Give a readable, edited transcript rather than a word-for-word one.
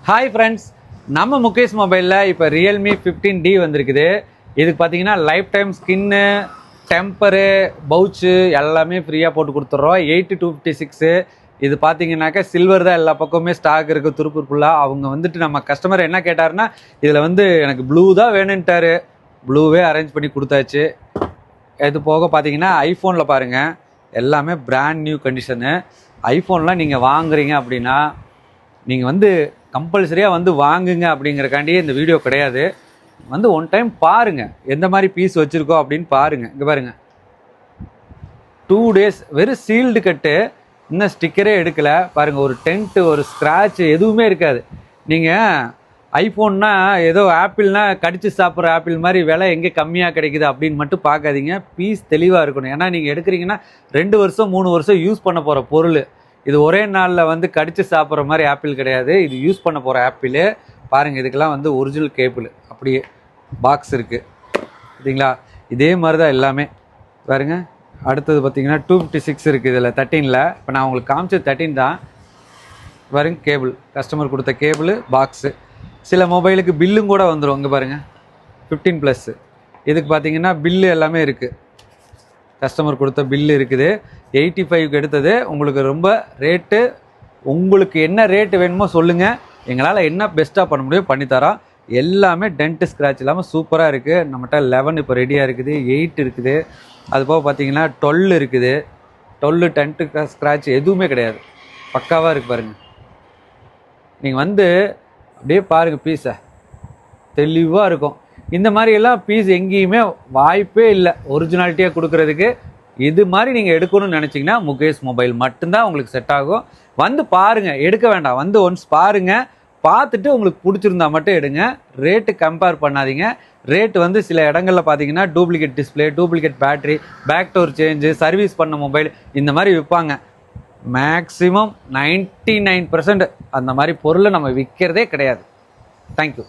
Hi friends, நம்ம முகேஷ் மொபைலில் இப்போ ரியல்மி 15D வந்திருக்குது. இதுக்கு பார்த்தீங்கன்னா லைஃப் டைம் ஸ்கின்னு, டெம்பரு, பவுச்சு எல்லாமே ஃப்ரீயாக போட்டு கொடுத்துட்றோம். 8256 இது பார்த்தீங்கன்னாக்கா சில்வர் தான் எல்லா பக்கமுமே ஸ்டாக் இருக்குது திருப்பூர் ஃபுல்லாக. அவங்க வந்துட்டு நம்ம கஸ்டமர் என்ன கேட்டாருன்னா இதில் வந்து எனக்கு ப்ளூ தான் வேணுன்ட்டாரு. ப்ளூவே அரேஞ்ச் பண்ணி கொடுத்தாச்சு. இது போக பார்த்தீங்கன்னா ஐஃபோனில் பாருங்கள் எல்லாமே பிராண்ட் நியூ கண்டிஷனு. ஐஃபோன்லாம் நீங்கள் வாங்குறீங்க அப்படின்னா நீங்கள் வந்து கம்பல்சரியாக வந்து வாங்குங்க அப்படிங்கிறக்காண்டியே இந்த வீடியோ கிடையாது. வந்து ஒன் டைம் பாருங்கள் எந்த மாதிரி பீஸ் வச்சுருக்கோம் அப்படின்னு பாருங்கள். இங்கே பாருங்கள் 2 days வெறும் சீல்டு கட்டு, இன்னும் ஸ்டிக்கரே எடுக்கலை. பாருங்கள் ஒரு டென்ட்டு ஒரு ஸ்க்ராட்ச் எதுவுமே இருக்காது. நீங்கள் ஐஃபோன்னா ஏதோ ஆப்பிள்னா கடிச்சு சாப்பிட்ற ஆப்பிள் மாதிரி விலை எங்கே கம்மியாக கிடைக்குது அப்படின்னு மட்டும் பார்க்காதீங்க. பீஸ் தெளிவாக இருக்கணும். ஏன்னா நீங்கள் எடுக்கிறீங்கன்னா 2 வருஷம் 3 வருஷம் யூஸ் பண்ண போகிற பொருள். இது ஒரே நாளில் வந்து கடிச்சு சாப்பிட்ற மாதிரி ஆப்பிள் கிடையாது. இது யூஸ் பண்ண போகிற ஆப்பிள். பாருங்கள் இதுக்கெல்லாம் வந்து ஒரிஜினல் கேபிள் அப்படியே பாக்ஸ் இருக்குது சரிங்களா. இதே மாதிரி தான் எல்லாமே. பாருங்க அடுத்தது பார்த்தீங்கன்னா 256 இருக்குது இதில் 13ல். இப்போ நான் உங்களுக்கு காமிச்சது 13 தான். பாருங்க கேபிள், கஸ்டமர் கொடுத்த கேபிள் பாக்ஸு. சில மொபைலுக்கு பில்லும் கூட வந்துடும். இங்கே பாருங்கள் 15+. இதுக்கு பார்த்தீங்கன்னா பில்லு எல்லாமே இருக்குது. கஸ்டமர் கொடுத்த பில்லு இருக்குது. 85க்கு எடுத்தது. உங்களுக்கு ரொம்ப ரேட்டு, உங்களுக்கு என்ன ரேட்டு வேணுமோ சொல்லுங்கள், எங்களால் என்ன பெஸ்ட்டாக பண்ண முடியும் பண்ணித்தரோம். எல்லாமே டென்ட் ஸ்க்ராட்ச் இல்லாமல் சூப்பராக இருக்குது. நம்மகிட்ட 11 இப்போ ரெடியாக இருக்குது, 8 இருக்குது. அது போக பார்த்தீங்கன்னா 12 இருக்குது. 12 டென்ட்டு ஸ்க்ராட்ச் எதுவுமே கிடையாது, பக்காவாக இருக்குது. பாருங்கள் நீங்கள் வந்து அப்படியே பாருங்கள் பீஸை, தெளிவாக இருக்கும். இந்த மாதிரியெல்லாம் பீஸ் எங்கேயுமே வாய்ப்பே இல்லை ஒரிஜினாலிட்டியாக கொடுக்குறதுக்கு. இது மாதிரி நீங்கள் எடுக்கணும்னு நினச்சிங்கன்னா முகேஷ் மொபைல் மட்டும்தான் உங்களுக்கு செட் ஆகும். வந்து பாருங்கள், எடுக்க வேண்டாம், வந்து ஒன்ஸ் பாருங்கள். பார்த்துட்டு உங்களுக்கு பிடிச்சிருந்தா மட்டும் எடுங்க. ரேட்டு கம்பேர் பண்ணாதீங்க. ரேட்டு வந்து சில இடங்களில் பார்த்தீங்கன்னா duplicate display, duplicate battery, back door change, service பண்ண மொபைல் இந்த மாதிரி விற்பாங்க. மேக்ஸிமம் 99% அந்த மாதிரி பொருளை நம்ம விற்கிறதே கிடையாது. தேங்க்யூ.